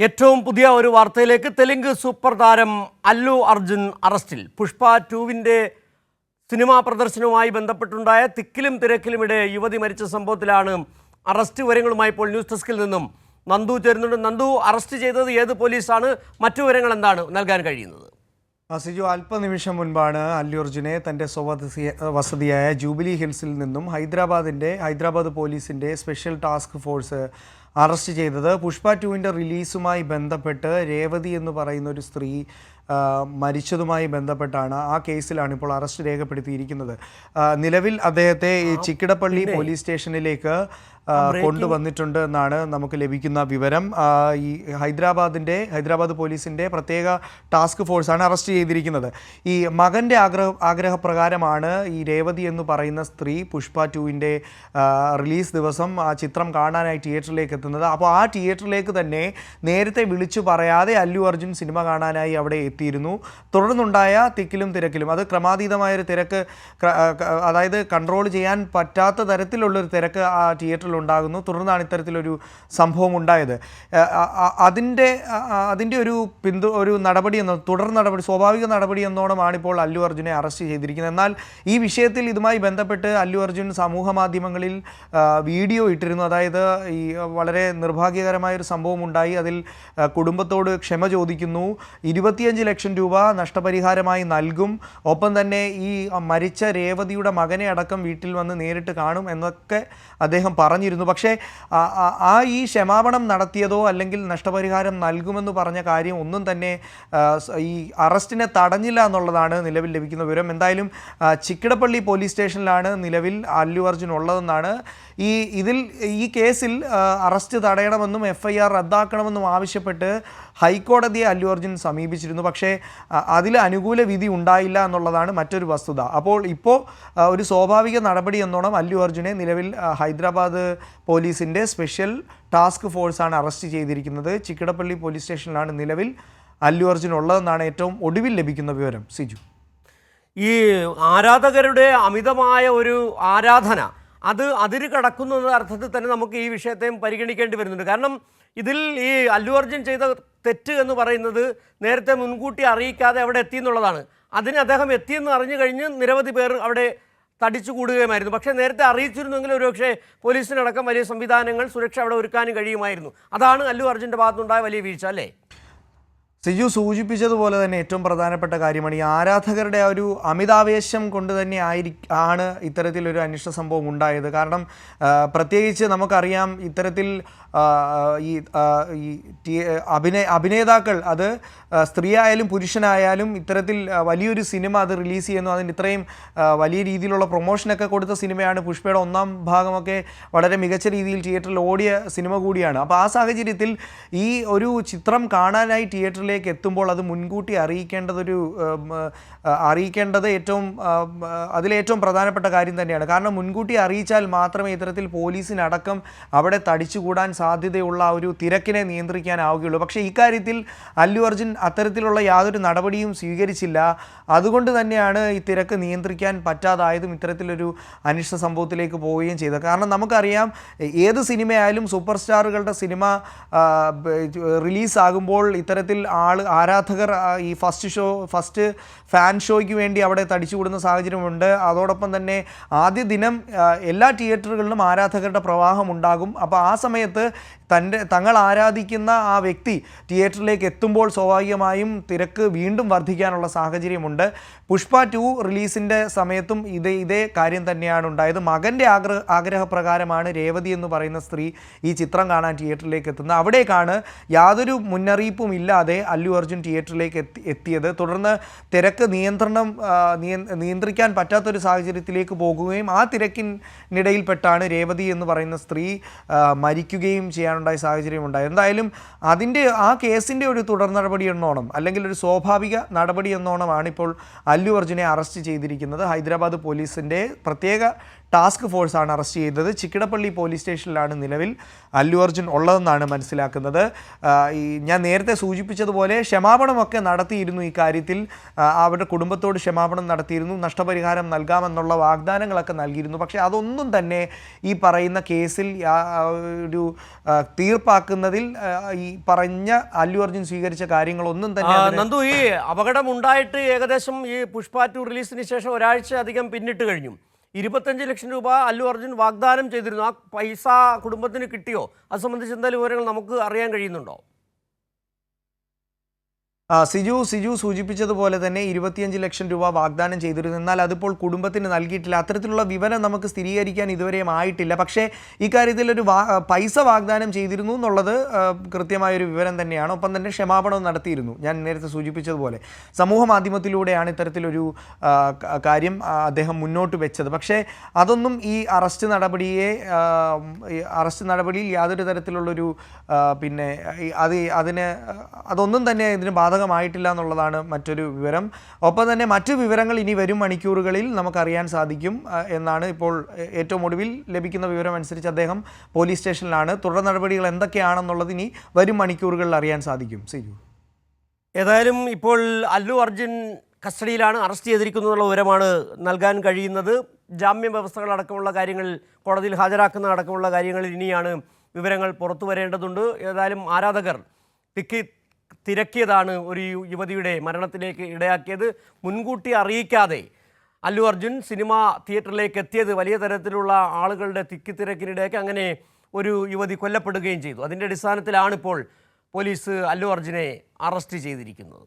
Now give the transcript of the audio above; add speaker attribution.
Speaker 1: ഏറ്റവും പുതിയ ഒരു വാർത്തയിലേക്ക്. തെലുങ്ക് സൂപ്പർ താരം അല്ലു അർജുൻ അറസ്റ്റിൽ. പുഷ്പ 2-ന്റെ സിനിമാ പ്രദർശനവുമായി ബന്ധപ്പെട്ടുണ്ടായ തിക്കിലും തിരക്കിലുമിടെ യുവതി മരിച്ച സംഭവത്തിലാണ് അറസ്റ്റ്. വിവരങ്ങളുമായി ഇപ്പോൾ ന്യൂസ് ഡെസ്കിൽ നിന്നും നന്ദു ചേരുന്നുണ്ട്. നന്ദു, അറസ്റ്റ് ചെയ്തത് ഏത് പോലീസാണ്? മറ്റു വിവരങ്ങൾ എന്താണ് നൽകാൻ കഴിയുന്നത്?
Speaker 2: സിജു, അല്പനിമിഷം മുൻപാണ് അല്ലു അർജുനെ തൻ്റെ വസതിയായ ജൂബിലി ഹിൽസിൽ നിന്നും ഹൈദരാബാദ് പോലീസിൻ്റെ സ്പെഷ്യൽ ടാസ്ക് ഫോഴ്സ് അറസ്റ്റ് ചെയ്തത്. പുഷ്പ 2-ൻ്റെ റിലീസുമായി ബന്ധപ്പെട്ട് രേവതി എന്ന് പറയുന്ന ഒരു സ്ത്രീ മരിച്ചതുമായി ബന്ധപ്പെട്ടാണ്. ആ കേസിലാണ് ഇപ്പോൾ അറസ്റ്റ് രേഖപ്പെടുത്തിയിരിക്കുന്നത്. നിലവിൽ അദ്ദേഹത്തെ ഈ ചിക്കിടപ്പള്ളി പോലീസ് സ്റ്റേഷനിലേക്ക് കൊണ്ടുവന്നിട്ടുണ്ട് എന്നാണ് നമുക്ക് ലഭിക്കുന്ന വിവരം. ഈ ഹൈദരാബാദ് പോലീസിൻ്റെ പ്രത്യേക ടാസ്ക് ഫോഴ്സാണ് അറസ്റ്റ് ചെയ്തിരിക്കുന്നത്. ഈ മകൻ്റെ ആഗ്രഹപ്രകാരമാണ് ഈ രേവതി എന്ന് പറയുന്ന സ്ത്രീ പുഷ്പ 2-ൻ്റെ റിലീസ് ദിവസം ആ ചിത്രം കാണാനായി തിയേറ്ററിലേക്ക് എത്തുന്നത്. അപ്പോൾ ആ തിയേറ്ററിലേക്ക് തന്നെ നേരത്തെ വിളിച്ചു പറയാതെ അല്ലു അർജുൻ സിനിമ കാണാനായി അവിടെ എത്തിയിരുന്നു. തുടർന്നുണ്ടായ തിക്കിലും തിരക്കിലും, അത് ക്രമാതീതമായൊരു തിരക്ക്, അതായത് കൺട്രോൾ ചെയ്യാൻ പറ്റാത്ത തരത്തിലുള്ളൊരു തിരക്ക് ആ തിയേറ്ററിൽ ഉണ്ടാകുന്നു. തുടർന്നാണ് ഇത്തരത്തിലൊരു സംഭവം ഉണ്ടായത്. അതിൻ്റെ ഒരു നടപടി സ്വാഭാവിക നടപടി എന്നോണമാണ് ഇപ്പോൾ അല്ലു അർജുനെ അറസ്റ്റ് ചെയ്തിരിക്കുന്നത്. എന്നാൽ ഈ വിഷയത്തിൽ ഇതുമായി ബന്ധപ്പെട്ട് അല്ലു അർജുൻ സമൂഹ മാധ്യമങ്ങളിൽ വീഡിയോ ഇട്ടിരുന്നു. അതായത് ഈ വളരെ നിർഭാഗ്യകരമായൊരു സംഭവം ഉണ്ടായി, അതിൽ കുടുംബത്തോട് ക്ഷമ ചോദിക്കുന്നു, 25 ലക്ഷം രൂപ നഷ്ടപരിഹാരമായി നൽകും, ഒപ്പം തന്നെ ഈ മരിച്ച രേവതിയുടെ മകനെ അടക്കം വീട്ടിൽ വന്ന് നേരിട്ട് കാണും എന്നൊക്കെ അദ്ദേഹം പറഞ്ഞിരുന്നു. പക്ഷേ ഈ ക്ഷമാപണം നടത്തിയതോ അല്ലെങ്കിൽ നഷ്ടപരിഹാരം നൽകുമെന്ന് പറഞ്ഞ കാര്യം ഒന്നും തന്നെ ഈ അറസ്റ്റിനെ തടഞ്ഞില്ല എന്നുള്ളതാണ് നിലവിൽ ലഭിക്കുന്ന വിവരം. എന്തായാലും ചിക്കിടപ്പള്ളി പോലീസ് സ്റ്റേഷനിലാണ് നിലവിൽ അല്ലു അർജുൻ ഉള്ളതെന്നാണ്. ഈ കേസിൽ അറസ്റ്റ് തടയണമെന്നും FIR റദ്ദാക്കണമെന്നും ആവശ്യപ്പെട്ട് ഹൈക്കോടതിയെ അല്ലു അർജുൻ സമീപിച്ചിരുന്നു. പക്ഷേ അതിൽ അനുകൂല വിധി ഉണ്ടായില്ല എന്നുള്ളതാണ് മറ്റൊരു വസ്തുത. അപ്പോൾ ഒരു സ്വാഭാവിക നടപടി എന്നോണം അല്ലു അർജുനെ നിലവിൽ ഹൈദരാബാദ് പോലീസിൻ്റെ സ്പെഷ്യൽ ടാസ്ക് ഫോഴ്സാണ് അറസ്റ്റ് ചെയ്തിരിക്കുന്നത്. ചിക്കിടപ്പള്ളി പോലീസ് സ്റ്റേഷനിലാണ് നിലവിൽ അല്ലു അർജുൻ ഉള്ളതെന്നാണ് ഏറ്റവും ഒടുവിൽ ലഭിക്കുന്ന വിവരം. സിജു,
Speaker 1: ഈ ആരാധകരുടെ അമിതമായ ഒരു ആരാധന അത് അതിര് കടക്കുന്ന അർത്ഥത്തിൽ തന്നെ നമുക്ക് ഈ വിഷയത്തെയും പരിഗണിക്കേണ്ടി വരുന്നുണ്ട്. കാരണം ഇതിൽ ഈ അല്ലു അർജുൻ ചെയ്ത തെറ്റ് എന്ന് പറയുന്നത് നേരത്തെ മുൻകൂട്ടി അറിയിക്കാതെ അവിടെ എത്തിയെന്നുള്ളതാണ്. അതിന് അദ്ദേഹം എത്തിയെന്ന് അറിഞ്ഞു കഴിഞ്ഞ് നിരവധി പേർ അവിടെ തടിച്ചു കൂടുകയുമായിരുന്നു. പക്ഷേ നേരത്തെ അറിയിച്ചിരുന്നെങ്കിൽ ഒരുപക്ഷെ പോലീസിനടക്കം വലിയ സംവിധാനങ്ങൾ, സുരക്ഷ അവിടെ ഒരുക്കാനും കഴിയുമായിരുന്നു. അതാണ് അല്ലു അർജുൻ്റെ ഭാഗത്തുനിന്നുണ്ടായ വലിയ വീഴ്ച, അല്ലേ?
Speaker 2: സിജു സൂചിപ്പിച്ചതുപോലെ തന്നെ ഏറ്റവും പ്രധാനപ്പെട്ട കാര്യമാണ് ഈ ആരാധകരുടെ ഒരു അമിതാവേശം കൊണ്ട് തന്നെ ആണ് ഇത്തരത്തിലൊരു അനിഷ്ട സംഭവം ഉണ്ടായത്. കാരണം പ്രത്യേകിച്ച് നമുക്കറിയാം, ഇത്തരത്തിൽ അഭിനേതാക്കൾ, അത് സ്ത്രീയായാലും പുരുഷനായാലും, ഇത്തരത്തിൽ വലിയൊരു സിനിമ അത് റിലീസ് ചെയ്യുന്നു, അതിന് ഇത്രയും വലിയ രീതിയിലുള്ള പ്രൊമോഷനൊക്കെ കൊടുത്ത സിനിമയാണ്. പുഷ്പയുടെ 1-ാം ഭാഗമൊക്കെ വളരെ മികച്ച രീതിയിൽ തിയേറ്ററിൽ ഓടിയ സിനിമ കൂടിയാണ്. അപ്പോൾ ആ സാഹചര്യത്തിൽ ഈ ഒരു ചിത്രം കാണാനായി തിയേറ്ററിലേക്ക് എത്തുമ്പോൾ അത് മുൻകൂട്ടി അറിയിക്കേണ്ടത് അതിലേറ്റവും പ്രധാനപ്പെട്ട കാര്യം തന്നെയാണ്. കാരണം മുൻകൂട്ടി അറിയിച്ചാൽ മാത്രമേ ഇത്തരത്തിൽ പോലീസിനടക്കം അവിടെ തടിച്ചുകൂടാൻ സാധ്യതയുള്ള ഒരു തിരക്കിനെ നിയന്ത്രിക്കാനാവുകയുള്ളൂ. പക്ഷേ ഇക്കാര്യത്തിൽ അല്ലു അർജുൻ അത്തരത്തിലുള്ള യാതൊരു നടപടിയും സ്വീകരിച്ചില്ല. അതുകൊണ്ട് തന്നെയാണ് ഈ തിരക്ക് നിയന്ത്രിക്കാൻ പറ്റാതായതും ഇത്തരത്തിലൊരു അനിഷ്ട സംഭവത്തിലേക്ക് പോവുകയും ചെയ്തത്. കാരണം നമുക്കറിയാം, ഏത് സിനിമയായാലും സൂപ്പർ സ്റ്റാറുകളുടെ സിനിമ റിലീസാകുമ്പോൾ ഇത്തരത്തിൽ ആരാധകർ ഈ ഫസ്റ്റ് ഫാൻ ഷോയ്ക്ക് വേണ്ടി അവിടെ തടിച്ചുകൂടുന്ന സാഹചര്യമുണ്ട്. അതോടൊപ്പം തന്നെ ആദ്യ ദിനം എല്ലാ തിയേറ്ററുകളിലും ആരാധകരുടെ പ്രവാഹം ഉണ്ടാകും. അപ്പോൾ ആ സമയത്ത് തങ്ങൾ ആരാധിക്കുന്ന ആ വ്യക്തി തിയേറ്ററിലേക്ക് എത്തുമ്പോൾ സ്വാഭാവികമായും തിരക്ക് വീണ്ടും വർദ്ധിക്കാനുള്ള സാഹചര്യമുണ്ട്. പുഷ്പ 2 റിലീസിൻ്റെ സമയത്തും ഇതേ കാര്യം തന്നെയാണ് ഉണ്ടായത്. മകൻ്റെ ആഗ്രഹപ്രകാരമാണ് രേവതി എന്ന് പറയുന്ന സ്ത്രീ ഈ ചിത്രം കാണാൻ തിയേറ്ററിലേക്ക് എത്തുന്നത്. അവിടേക്കാണ് യാതൊരു മുന്നറിയിപ്പും ഇല്ലാതെ അല്ലു അർജുൻ തിയേറ്ററിലേക്ക് എത്തിയത്. തുടർന്ന് തിരക്ക് നിയന്ത്രിക്കാൻ പറ്റാത്തൊരു സാഹചര്യത്തിലേക്ക് പോകുകയും ആ തിരക്കിനിടയിൽപ്പെട്ടാണ് രേവതി എന്ന് പറയുന്ന സ്ത്രീ മരിക്കുകയും ചെയ്യാനുണ്ടായ സാഹചര്യമുണ്ടായി. എന്തായാലും ആ കേസിൻ്റെ ഒരു തുടർ നടപടി എന്നോണം, അല്ലെങ്കിൽ ഒരു സ്വാഭാവിക നടപടി എന്നോണമാണ് ഇപ്പോൾ അല്ലു അർജുനെ അറസ്റ്റ് ചെയ്തിരിക്കുന്നത്. ഹൈദരാബാദ് പോലീസിൻ്റെ പ്രത്യേക ടാസ്ക് ഫോഴ്സാണ് അറസ്റ്റ് ചെയ്തത്. ചിക്കിടപ്പള്ളി പോലീസ് സ്റ്റേഷനിലാണ് നിലവിൽ അല്ലു അർജുൻ ഉള്ളതെന്നാണ് മനസ്സിലാക്കുന്നത്. ഞാൻ നേരത്തെ സൂചിപ്പിച്ചതുപോലെ ക്ഷമാപണമൊക്കെ നടത്തിയിരുന്നു. ഈ കാര്യത്തിൽ അവരുടെ കുടുംബത്തോട് ക്ഷമാപണം നടത്തിയിരുന്നു, നഷ്ടപരിഹാരം നൽകാമെന്നുള്ള വാഗ്ദാനങ്ങളൊക്കെ നൽകിയിരുന്നു. പക്ഷേ അതൊന്നും തന്നെ ഈ പറയുന്ന കേസിൽ ഒരു തീർപ്പാക്കുന്നതിൽ ഈ പറഞ്ഞ അല്ലു അർജുൻ സ്വീകരിച്ച കാര്യങ്ങളൊന്നും തന്നെ
Speaker 1: നന്ദു, ഈ അപകടമുണ്ടായിട്ട് ഏകദേശം ഈ പുഷ്പ 2 റിലീസിന് ശേഷം ഒരാഴ്ച അധികം പിന്നിട്ട് കഴിഞ്ഞു. 25 ലക്ഷം രൂപ അല്ലു അർജുൻ വാഗ്ദാനം ചെയ്തിരുന്നു. ആ പൈസ കുടുംബത്തിന് കിട്ടിയോ? അത് സംബന്ധിച്ച് എന്തെങ്കിലും വിവരങ്ങൾ നമുക്ക് അറിയാൻ കഴിയുന്നുണ്ടോ?
Speaker 2: സിജു സൂചിപ്പിച്ചതുപോലെ തന്നെ 25 ലക്ഷം രൂപ വാഗ്ദാനം ചെയ്തിരുന്നു. എന്നാൽ അതിപ്പോൾ കുടുംബത്തിന് നൽകിയിട്ടില്ല. അത്തരത്തിലുള്ള വിവരം നമുക്ക് സ്ഥിരീകരിക്കാൻ ഇതുവരെയും ആയിട്ടില്ല. പക്ഷേ ഇക്കാര്യത്തിൽ ഒരു പൈസ വാഗ്ദാനം ചെയ്തിരുന്നു എന്നുള്ളത് കൃത്യമായൊരു വിവരം തന്നെയാണ്. ഒപ്പം തന്നെ ക്ഷമാപണവും നടത്തിയിരുന്നു. ഞാൻ നേരത്തെ സൂചിപ്പിച്ചതുപോലെ സമൂഹ മാധ്യമത്തിലൂടെയാണ് ഇത്തരത്തിലൊരു കാര്യം അദ്ദേഹം മുന്നോട്ട് വെച്ചത്. പക്ഷേ അതൊന്നും ഈ അറസ്റ്റ് നടപടിയിൽ യാതൊരു തരത്തിലുള്ളൊരു അതൊന്നും തന്നെ ഇതിന് ബാധകമായിട്ടില്ല എന്നുള്ളതാണ് മറ്റൊരു വിവരം. ഒപ്പം തന്നെ മറ്റു വിവരങ്ങൾ ഇനി വരും മണിക്കൂറുകളിൽ നമുക്കറിയാൻ സാധിക്കും എന്നാണ് ഇപ്പോൾ ഏറ്റവും ഒടുവിൽ ലഭിക്കുന്ന വിവരം അനുസരിച്ച് അദ്ദേഹം പോലീസ് സ്റ്റേഷനിലാണ്. തുടർ നടപടികൾ എന്തൊക്കെയാണെന്നുള്ളത് ഇനി വരും മണിക്കൂറുകളിൽ അറിയാൻ സാധിക്കും. സിജു,
Speaker 1: ഏതായാലും ഇപ്പോൾ അല്ലു അർജുൻ കസ്റ്റഡിയിലാണ്, അറസ്റ്റ് ചെയ്തിരിക്കുന്നുള്ള വിവരമാണ് നൽകാൻ കഴിയുന്നത്. ജാമ്യ വ്യവസ്ഥകളടക്കമുള്ള കാര്യങ്ങളിൽ, കോടതിയിൽ ഹാജരാക്കുന്ന അടക്കമുള്ള കാര്യങ്ങളിൽ ഇനിയാണ് വിവരങ്ങൾ പുറത്തു വരേണ്ടതുണ്ട്. ഏതായാലും ആരാധകർ തിരക്കിയതാണ് ഒരു യുവതിയുടെ മരണത്തിലേക്ക് ഇടയാക്കിയത്. മുൻകൂട്ടി അറിയിക്കാതെ അല്ലു അർജുൻ സിനിമ തിയേറ്ററിലേക്ക് എത്തിയത് വലിയ തരത്തിലുള്ള ആളുകളുടെ തിക്കിത്തിരക്കിനിടയ്ക്ക് അങ്ങനെ ഒരു യുവതി കൊല്ലപ്പെടുകയും ചെയ്തു. അതിൻ്റെ അടിസ്ഥാനത്തിലാണിപ്പോൾ പോലീസ് അല്ലു അർജുനെ അറസ്റ്റ് ചെയ്തിരിക്കുന്നത്.